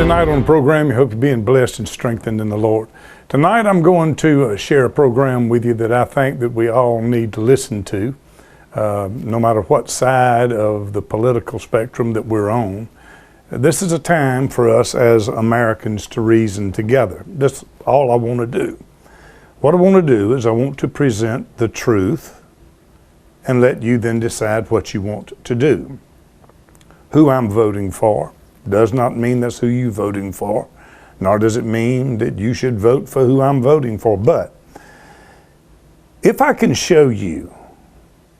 tonight on the program. I hope you're being blessed and strengthened in the Lord. Tonight I'm going to share a program with you that I think that we all need to listen to, no matter what side of the political spectrum that we're on. This is a time for us as Americans to reason together. That's all I want to do. What I want to do is I want to present the truth and let you then decide what you want to do. Who I'm voting for does not mean that's who you're voting for, nor does it mean that you should vote for who I'm voting for. But if I can show you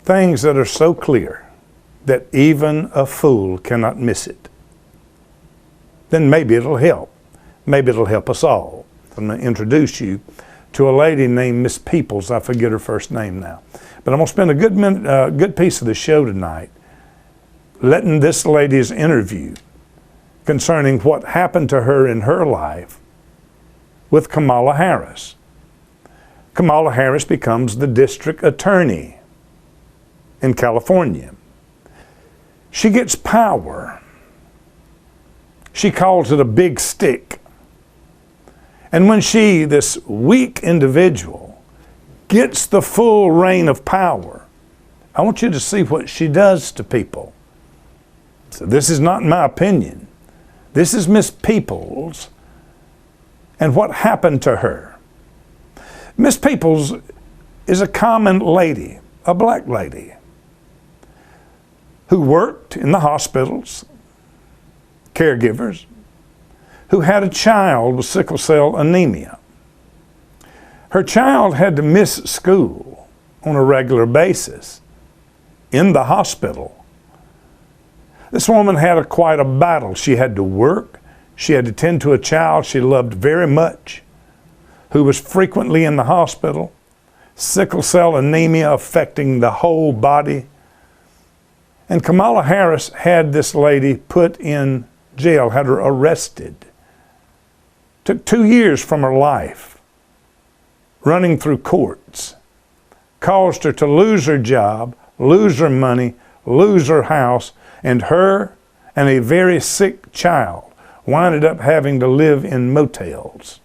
things that are so clear that even a fool cannot miss it, then maybe it'll help. Maybe it'll help us all. I'm going to introduce you to a lady named Miss Peoples. I forget her first name now. But I'm going to spend a good piece of the show tonight letting this lady's interview concerning what happened to her in her life with Kamala Harris. Kamala Harris becomes the district attorney in California. She gets power. She calls it a big stick. And when she, this weak individual, gets the full reign of power, I want you to see what she does to people. So this is not my opinion. This is Miss Peoples and what happened to her. Miss Peoples is a common lady, a black lady, who worked in the hospitals, caregivers, who had a child with sickle cell anemia. Her child had to miss school on a regular basis in the hospital. This woman had quite a battle. She had to work. She had to tend to a child she loved very much, who was frequently in the hospital, sickle cell anemia affecting the whole body. And Kamala Harris had this lady put in jail, had her arrested. Took 2 years from her life, running through courts. Caused her to lose her job, lose her money, lose her house, and her and a very sick child winded up having to live in motels.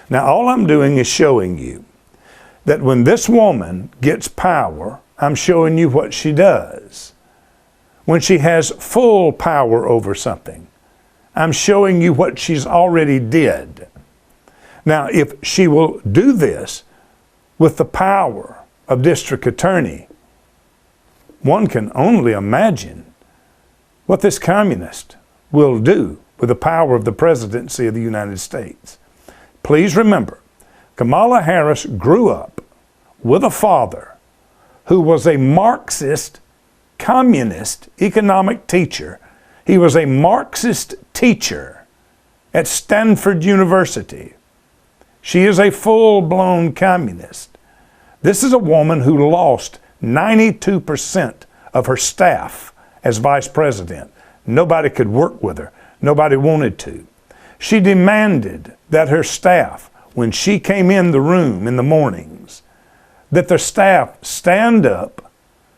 Now, all I'm doing is showing you that when this woman gets power, I'm showing you what she does. When she has full power over something, I'm showing you what she's already did. Now, if she will do this with the power of district attorney, one can only imagine what this communist will do with the power of the presidency of the United States. Please remember, Kamala Harris grew up with a father who was a Marxist, communist economic teacher. He was a Marxist teacher at Stanford University. She is a full-blown communist. This is a woman who lost 92% of her staff as vice president. Nobody could work with her. Nobody wanted to. She demanded that her staff, when she came in the room in the mornings, that the staff stand up,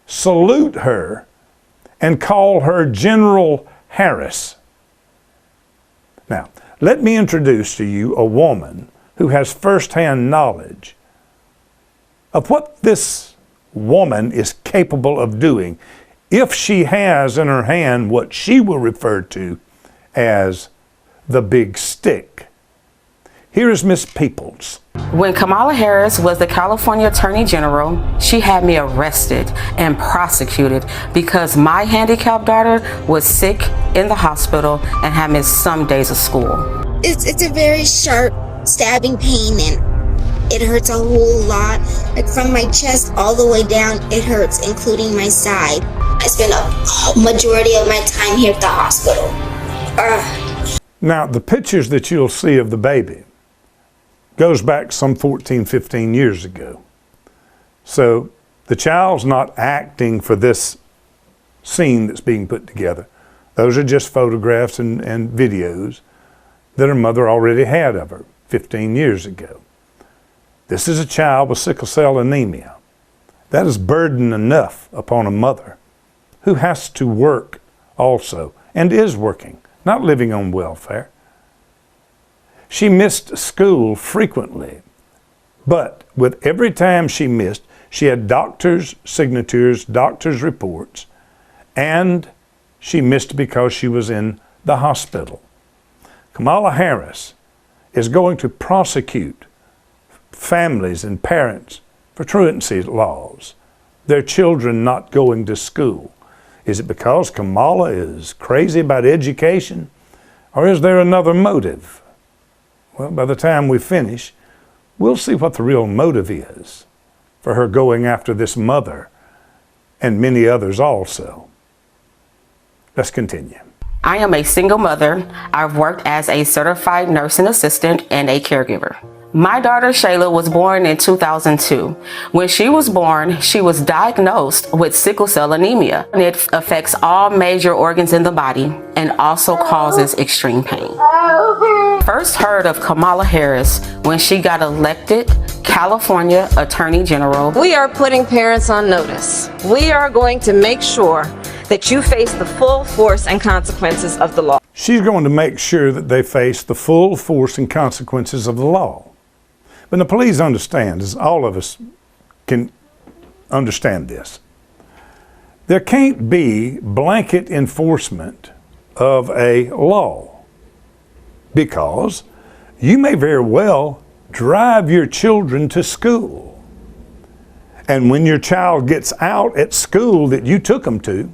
salute her, and call her General Harris. Now, let me introduce to you a woman who has firsthand knowledge of what this woman is capable of doing if she has in her hand what she will refer to as the big stick. Here is Miss Peoples. When Kamala Harris was the California Attorney General, she had me arrested and prosecuted because my handicapped daughter was sick in the hospital and had missed some days of school. It's a very sharp stabbing pain, and it hurts a whole lot. Like from my chest all the way down, it hurts, including my side. I spend a majority of my time here at the hospital. Now, the pictures that you'll see of the baby goes back some 14, 15 years ago. So the child's not acting for this scene that's being put together. Those are just photographs and videos that her mother already had of her 15 years ago. This is a child with sickle cell anemia. That is burden enough upon a mother who has to work also and is working, not living on welfare. She missed school frequently, but with every time she missed, she had doctor's signatures, doctor's reports, and she missed because she was in the hospital. Kamala Harris is going to prosecute families and parents for truancy laws, their children not going to school. Is it because Kamala is crazy about education, or is there another motive? Well, by the time we finish, we'll see what the real motive is for her going after this mother and many others also. Let's continue. I am a single mother. I've worked as a certified nursing assistant and a caregiver. My daughter Shayla was born in 2002. When she was born, she was diagnosed with sickle cell anemia. It affects all major organs in the body and also causes extreme pain. First heard of Kamala Harris when she got elected California Attorney General. We are putting parents on notice. We are going to make sure that you face the full force and consequences of the law. She's going to make sure that they face the full force and consequences of the law. But now please understand, as all of us can understand this, there can't be blanket enforcement of a law, because you may very well drive your children to school. And when your child gets out at school that you took them to,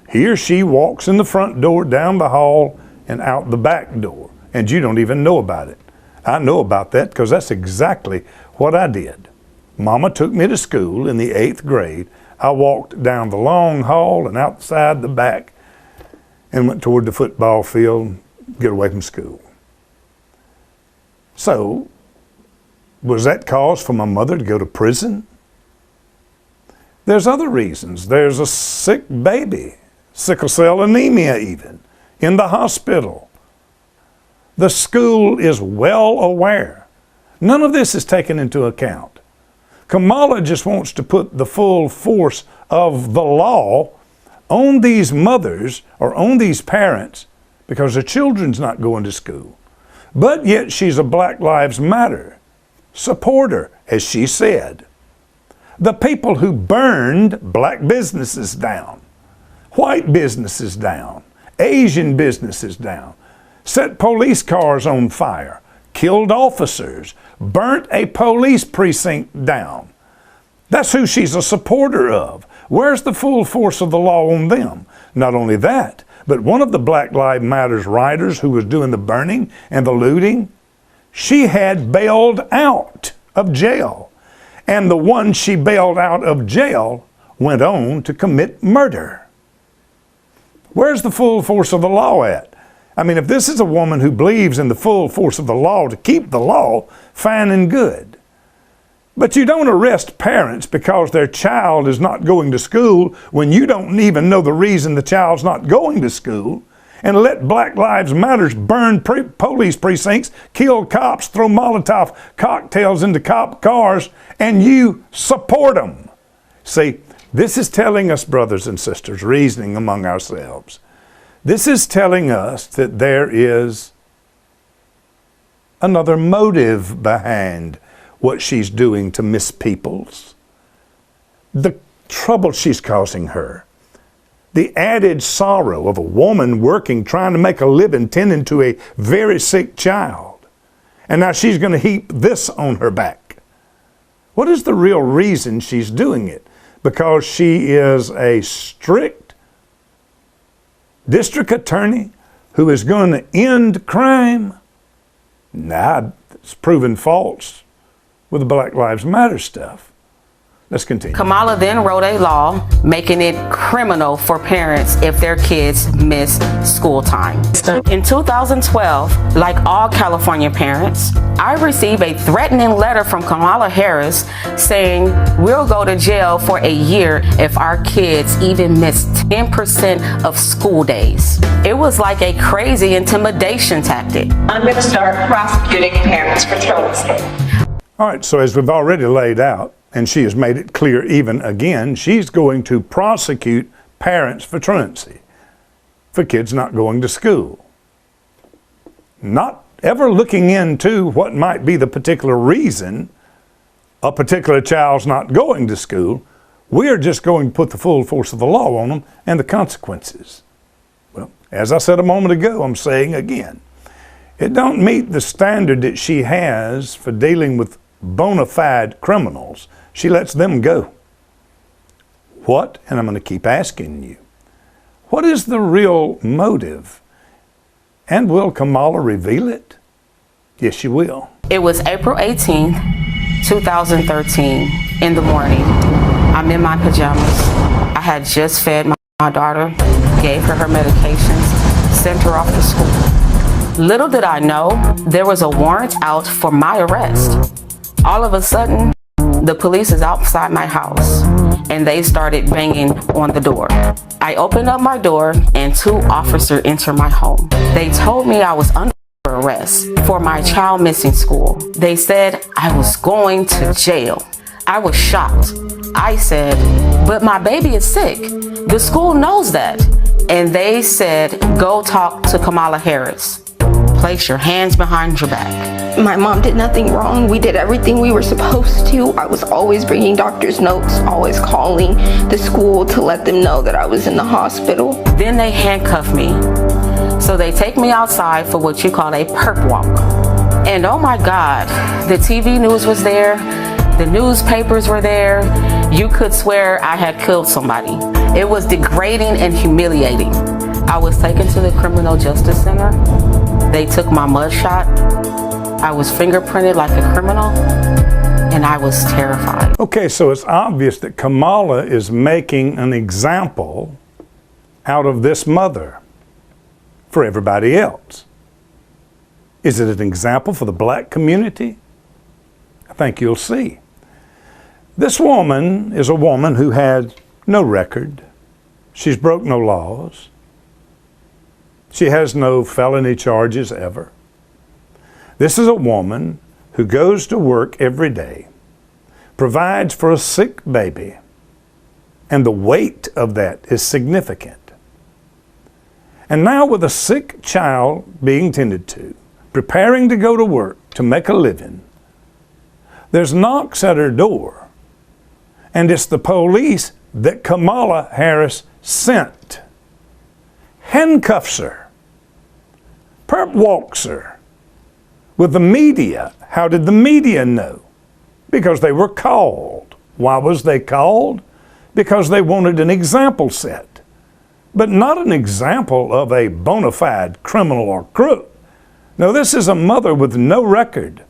he or she walks in the front door, down the hall, and out the back door, and you don't even know about it. I know about that because that's exactly what I did. Mama took me to school in the 8th grade. I walked down the long hall and outside the back and went toward the football field, get away from school. So, was that cause for my mother to go to prison? There's other reasons. There's a sick baby, sickle cell anemia even, in the hospital. The school is well aware. None of this is taken into account. Kamala just wants to put the full force of the law on these mothers or on these parents because their children's not going to school. But yet she's a Black Lives Matter supporter, as she said. The people who burned black businesses down, white businesses down, Asian businesses down, set police cars on fire, killed officers, burnt a police precinct down. That's who she's a supporter of. Where's the full force of the law on them? Not only that, but one of the Black Lives Matter riders who was doing the burning and the looting, she had bailed out of jail. And the one she bailed out of jail went on to commit murder. Where's the full force of the law at? I mean, if this is a woman who believes in the full force of the law to keep the law, fine and good. But you don't arrest parents because their child is not going to school when you don't even know the reason the child's not going to school, and let Black Lives Matter burn police precincts, kill cops, throw Molotov cocktails into cop cars, and you support them. See, this is telling us, brothers and sisters, reasoning among ourselves. This is telling us that there is another motive behind what she's doing to Miss Peoples. The trouble she's causing her. The added sorrow of a woman working, trying to make a living, tending to a very sick child. And now she's going to heap this on her back. What is the real reason she's doing it? Because she is a strict district attorney who is going to end crime? Nah, it's proven false with the Black Lives Matter stuff. Let's continue. Kamala then wrote a law making it criminal for parents if their kids miss school time. In 2012, like all California parents, I received a threatening letter from Kamala Harris saying we'll go to jail for a year if our kids even miss 10% of school days. It was like a crazy intimidation tactic. I'm going to start prosecuting parents for truancy. All right, so as we've already laid out, and she has made it clear even again, she's going to prosecute parents for truancy, for kids not going to school. Not ever looking into what might be the particular reason a particular child's not going to school. We are just going to put the full force of the law on them and the consequences. Well, as I said a moment ago, I'm saying again, it don't meet the standard that she has for dealing with bona fide criminals. She lets them go. What, and I'm going to keep asking you, what is the real motive? And will Kamala reveal it? Yes, she will. It was April 18th, 2013, in the morning. I'm in my pajamas. I had just fed my daughter, gave her medications, sent her off to school. Little did I know, there was a warrant out for my arrest. All of a sudden, the police is outside my house and they started banging on the door. I opened up my door and 2 officers entered my home. They told me I was under arrest for my child missing school. They said I was going to jail. I was shocked. I said, but my baby is sick. The school knows that. And they said, go talk to Kamala Harris. Place your hands behind your back. My mom did nothing wrong. We did everything we were supposed to. I was always bringing doctor's notes, always calling the school to let them know that I was in the hospital. Then they handcuff me. So they take me outside for what you call a perp walk. And oh my God, the TV news was there. The newspapers were there. You could swear I had killed somebody. It was degrading and humiliating. I was taken to the Criminal Justice Center. They took my mugshot. I was fingerprinted like a criminal, and I was terrified. Okay, so it's obvious that Kamala is making an example out of this mother for everybody else. Is it an example for the black community? I think you'll see. This woman is a woman who had no record. She's broke no laws. She has no felony charges ever. This is a woman who goes to work every day, provides for a sick baby, and the weight of that is significant. And now with a sick child being tended to, preparing to go to work to make a living, there's knocks at her door, and it's the police that Kamala Harris sent. Handcuffs her, perp walks her. With the media, how did the media know? Because they were called. Why was they called? Because they wanted an example set, but not an example of a bona fide criminal or crook. No, this is a mother with no record,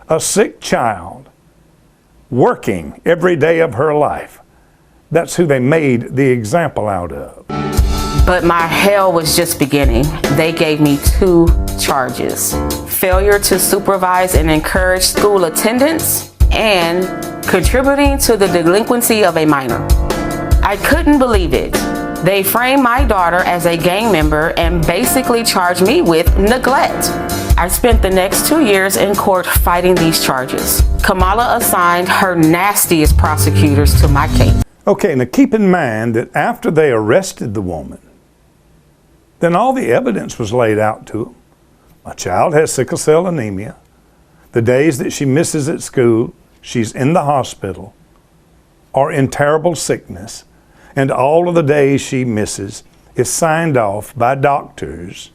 a sick child, working every day of her life. That's who they made the example out of. But my hell was just beginning. They gave me 2 charges: failure to supervise and encourage school attendance and contributing to the delinquency of a minor. I couldn't believe it. They framed my daughter as a gang member and basically charged me with neglect. I spent the next 2 years in court fighting these charges. Kamala assigned her nastiest prosecutors to my case. Okay, now keep in mind that after they arrested the woman, then all the evidence was laid out to them. My child has sickle cell anemia. The days that she misses at school, she's in the hospital or in terrible sickness, and all of the days she misses is signed off by doctors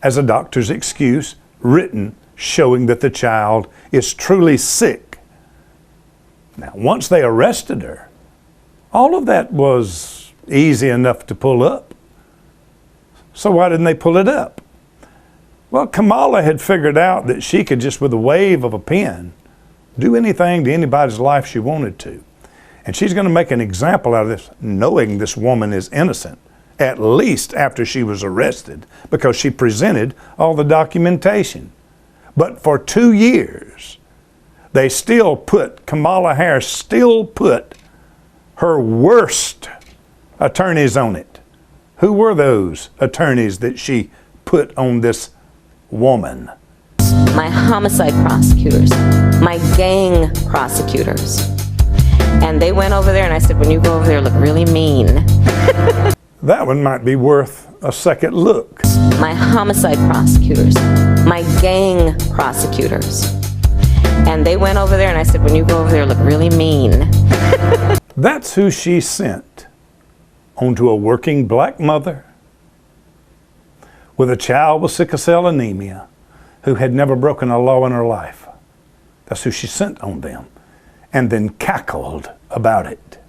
as a doctor's excuse, written, showing that the child is truly sick. Now, once they arrested her, all of that was easy enough to pull up. So why didn't they pull it up? Well, Kamala had figured out that she could just, with a wave of a pen, do anything to anybody's life she wanted to. And she's going to make an example out of this, knowing this woman is innocent, at least after she was arrested, because she presented all the documentation. But for 2 years, they still put, Kamala Harris still put her worst attorneys on it. Who were those attorneys that she put on this woman? My homicide prosecutors, my gang prosecutors. And they went over there and I said, when you go over there, look really mean. That one might be worth a second look. My homicide prosecutors, my gang prosecutors. And they went over there and I said, when you go over there, look really mean. That's who she sent onto a working black mother with a child with sickle cell anemia who had never broken a law in her life. That's who she sent on them, and then cackled about it.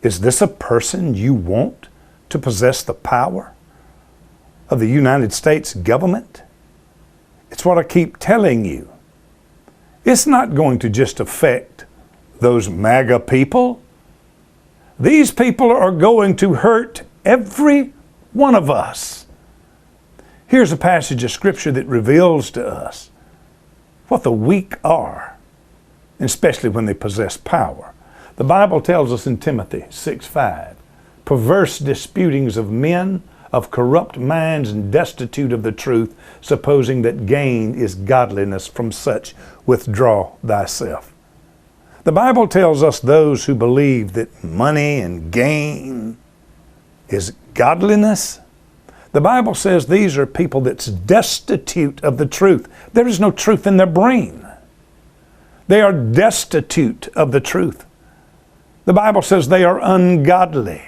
Is this a person you want to possess the power of the United States government? It's what I keep telling you. It's not going to just affect those MAGA people. These people are going to hurt every one of us. Here's a passage of Scripture that reveals to us what the weak are, especially when they possess power. The Bible tells us in Timothy 6:5, perverse disputings of men of corrupt minds and destitute of the truth, supposing that gain is godliness, from such withdraw thyself. The Bible tells us those who believe that money and gain is godliness. The Bible says these are people that's destitute of the truth. There is no truth in their brain. They are destitute of the truth. The Bible says they are ungodly.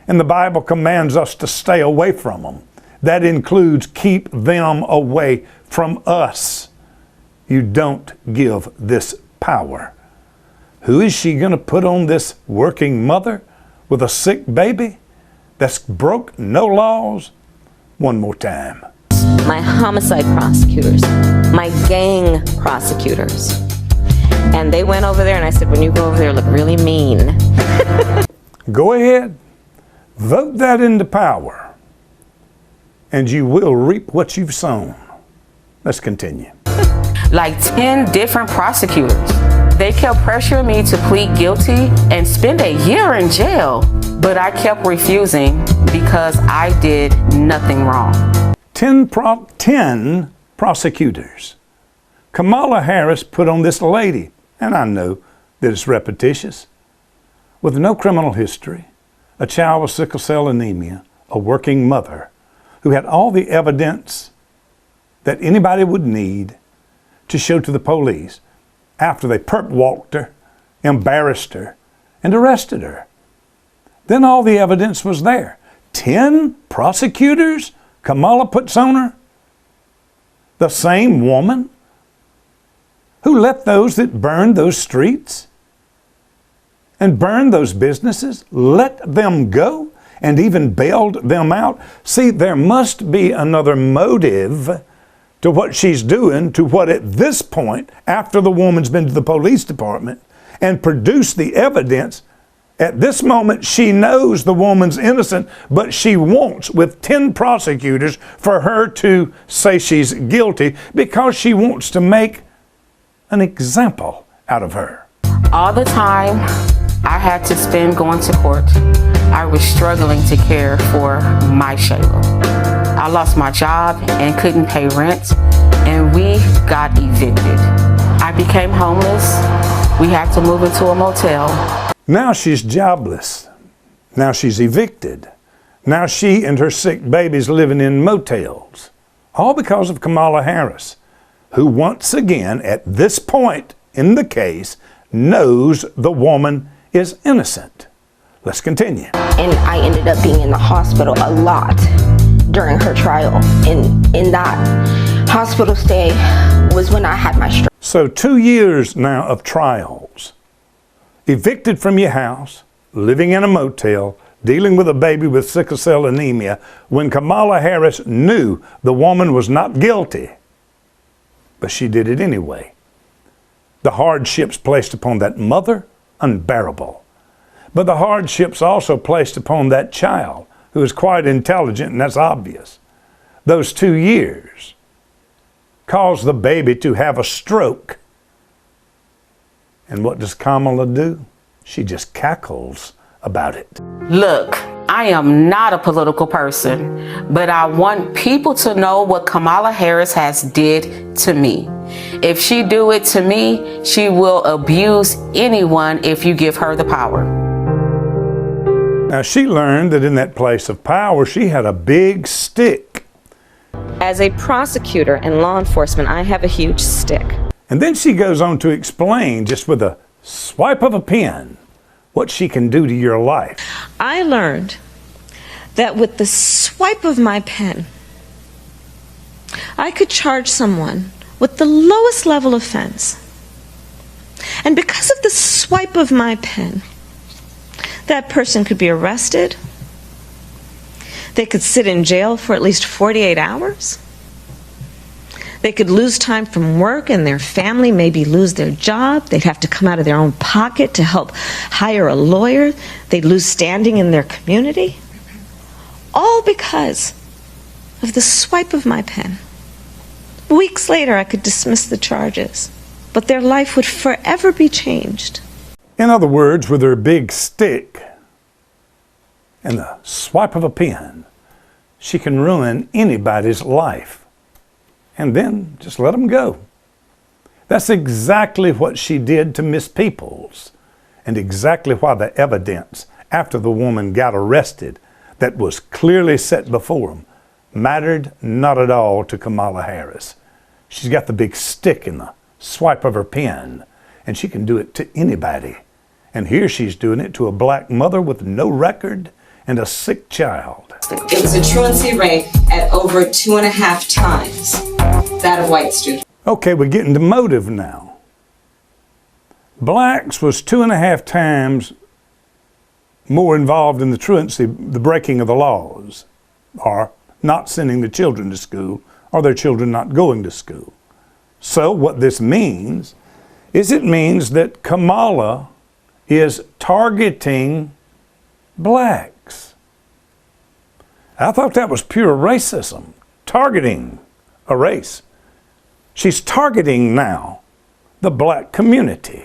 And the Bible commands us to stay away from them. That includes keep them away from us. You don't give this power. Who is she going to put on this working mother with a sick baby that's broke no laws? One more time. My homicide prosecutors, my gang prosecutors. And they went over there and I said, when you go over there, look really mean. Go ahead. Vote that into power, and you will reap what you've sown. Let's continue. Like 10 different prosecutors. They kept pressuring me to plead guilty and spend a year in jail, but I kept refusing because I did nothing wrong. 10 prosecutors. Kamala Harris put on this lady, and I know that it's repetitious, with no criminal history, a child with sickle cell anemia, a working mother who had all the evidence that anybody would need to show to the police after they perp walked her, embarrassed her, and arrested her. Then all the evidence was there. 10 prosecutors Kamala puts on her? The same woman who let those that burned those streets and burned those businesses, let them go and even bailed them out. See, there must be another motive to what she's doing, to what at this point, after the woman's been to the police department and produced the evidence, at this moment she knows the woman's innocent, but she wants, with 10 prosecutors, for her to say she's guilty because she wants to make an example out of her. All the time I had to spend going to court, I was struggling to care for my Shayla. I lost my job and couldn't pay rent, and we got evicted. I became homeless. We had to move into a motel. Now she's jobless. Now she's evicted. Now she and her sick baby's living in motels. All because of Kamala Harris, who once again, at this point in the case, knows the woman is innocent. Let's continue. And I ended up being in the hospital a lot during her trial. And in that hospital stay was when I had my stroke. So 2 years now of trials. Evicted from your house, living in a motel, dealing with a baby with sickle cell anemia, when Kamala Harris knew the woman was not guilty. But she did it anyway. The hardships placed upon that mother, unbearable. But the hardships also placed upon that child, who is quite intelligent, and that's obvious. Those 2 years caused the baby to have a stroke. And what does Kamala do? She just cackles about it. Look, I am not a political person, but I want people to know what Kamala Harris has did to me. If she do it to me, she will abuse anyone if you give her the power. Now, she learned that in that place of power, she had a big stick. As a prosecutor and law enforcement, I have a huge stick. And then she goes on to explain, just with a swipe of a pen, what she can do to your life. I learned that with the swipe of my pen, I could charge someone with the lowest level offense. And because of the swipe of my pen, that person could be arrested. They could sit in jail for at least 48 hours. They could lose time from work and their family maybe lose their job. They'd have to come out of their own pocket to help hire a lawyer. They'd lose standing in their community. All because of the swipe of my pen. Weeks later, I could dismiss the charges, but their life would forever be changed. In other words, with her big stick and the swipe of a pen, she can ruin anybody's life. And then just let them go. That's exactly what she did to Miss Peoples, and exactly why the evidence after the woman got arrested that was clearly set before them mattered not at all to Kamala Harris. She's got the big stick in the swipe of her pen, and she can do it to anybody. And here she's doing it to a black mother with no record and a sick child. It was a truancy rate at over 2.5 times that of white students. Okay, we're getting to motive now. Blacks was 2.5 times more involved in the truancy, the breaking of the laws, or not sending the children to school, or their children not going to school. So what this means is it means that Kamala is targeting blacks. I thought that was pure racism, targeting a race. She's targeting now the black community.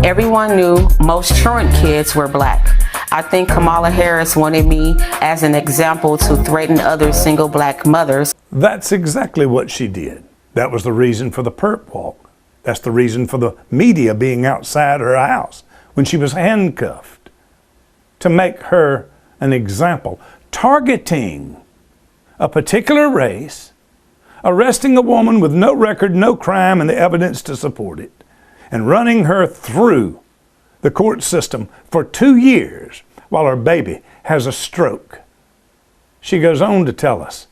Everyone knew most truant kids were black. I think Kamala Harris wanted me as an example to threaten other single black mothers. That's exactly what she did. That was the reason for the perp walk. That's the reason for the media being outside her house when she was handcuffed, to make her an example, targeting a particular race, arresting a woman with no record, no crime, and the evidence to support it, and running her through the court system for 2 years while her baby has a stroke. She goes on to tell us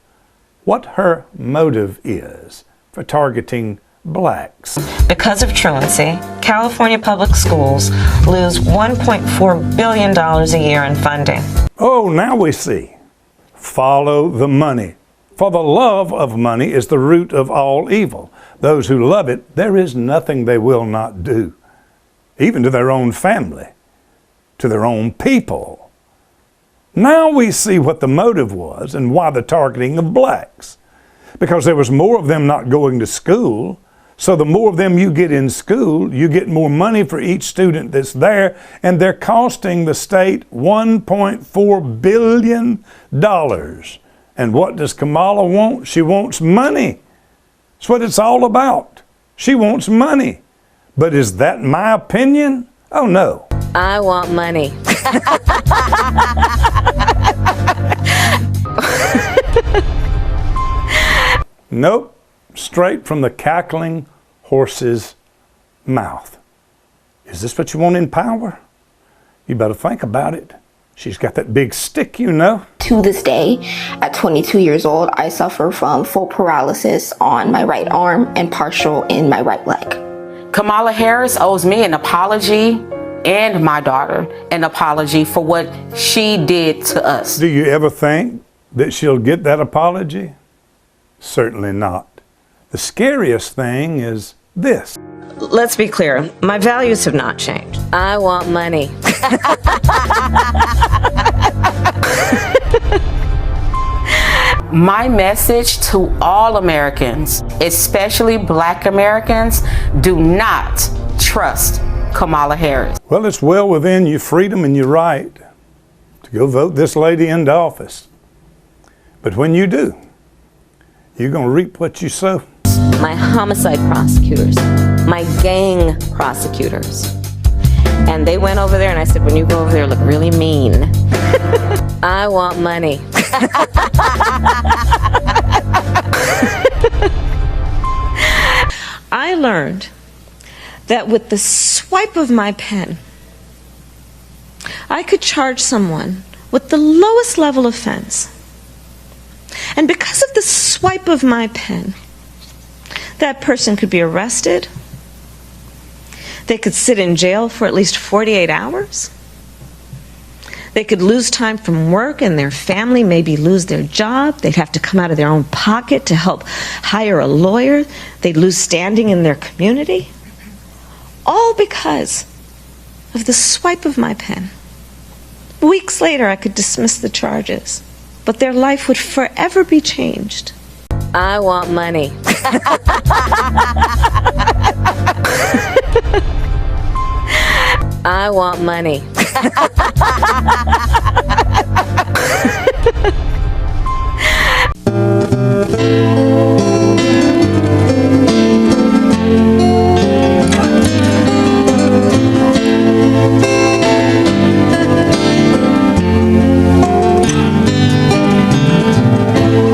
what her motive is for targeting blacks. Because of truancy, California public schools lose $1.4 billion a year in funding. Oh, now we see. Follow the money. For the love of money is the root of all evil. Those who love it, there is nothing they will not do, even to their own family, to their own people. Now we see what the motive was and why the targeting of blacks. Because there was more of them not going to school, so the more of them you get in school, you get more money for each student that's there, and they're costing the state $1.4 billion. And what does Kamala want? She wants money. That's what it's all about. She wants money. But is that my opinion? Oh, no. I want money. Nope. Straight from the cackling horse's mouth. Is this what you want in power? You better think about it. She's got that big stick, you know. To this day, at 22 years old, I suffer from full paralysis on my right arm and partial in my right leg. Kamala Harris owes me an apology and my daughter an apology for what she did to us. Do you ever think that she'll get that apology? Certainly not. The scariest thing is this. Let's be clear, my values have not changed. I want money. My message to all Americans, especially black Americans, do not trust Kamala Harris. Well, it's well within your freedom and your right to go vote this lady into office. But when you do, you're going to reap what you sow. My homicide prosecutors, my gang prosecutors, And they went over there and I said, when you go over there, look really mean. I want money. I learned that with the swipe of my pen, I could charge someone with the lowest level offense. And because of the swipe of my pen, that person could be arrested. They could sit in jail for at least 48 hours. They could lose time from work and their family maybe lose their job. They'd have to come out of their own pocket to help hire a lawyer. They'd lose standing in their community. All because of the swipe of my pen. Weeks later, I could dismiss the charges, but their life would forever be changed. I want money. I want money.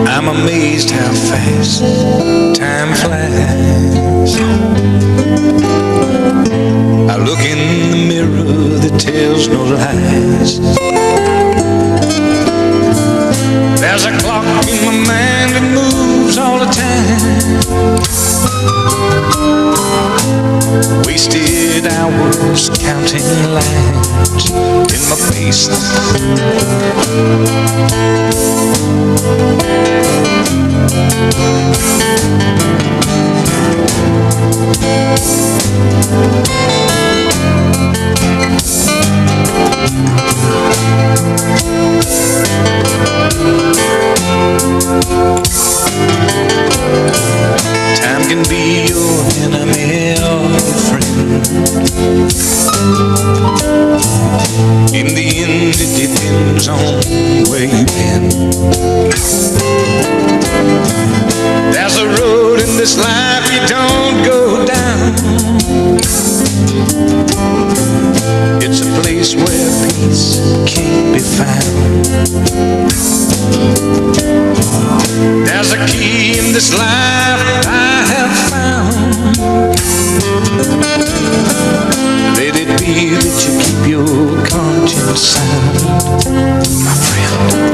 I'm amazed how fast time flies. I look in the mirror that tells no lies. There's a clock in my mind that moves all the time. Wasted hours counting lines in my face. Time can be your enemy or your friend. In the end, it depends on where you've been. There's a road in this life you don't go down. It's a place where peace can't be found. There's a key in this life I have found. Let it be that you keep your conscience sound, my friend.